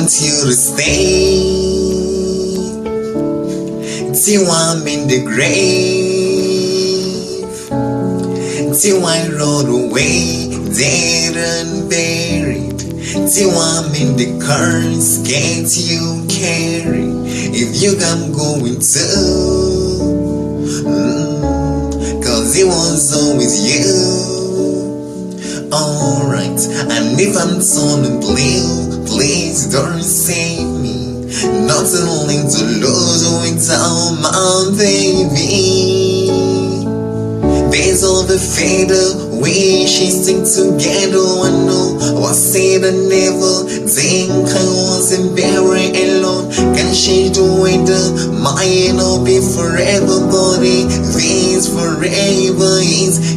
want you to stay till I'm in the grave, till I roll away dead and buried, till I'm in the casket you carry. If you come going to, cause it was always you. Alright, and if I'm turning blue, please don't save me. Nothing to lose without my baby. Days of the fatal wishes stick together. I know I said I never think I wasn't very alone. Can change the weather, mine will be forever, but it is forever is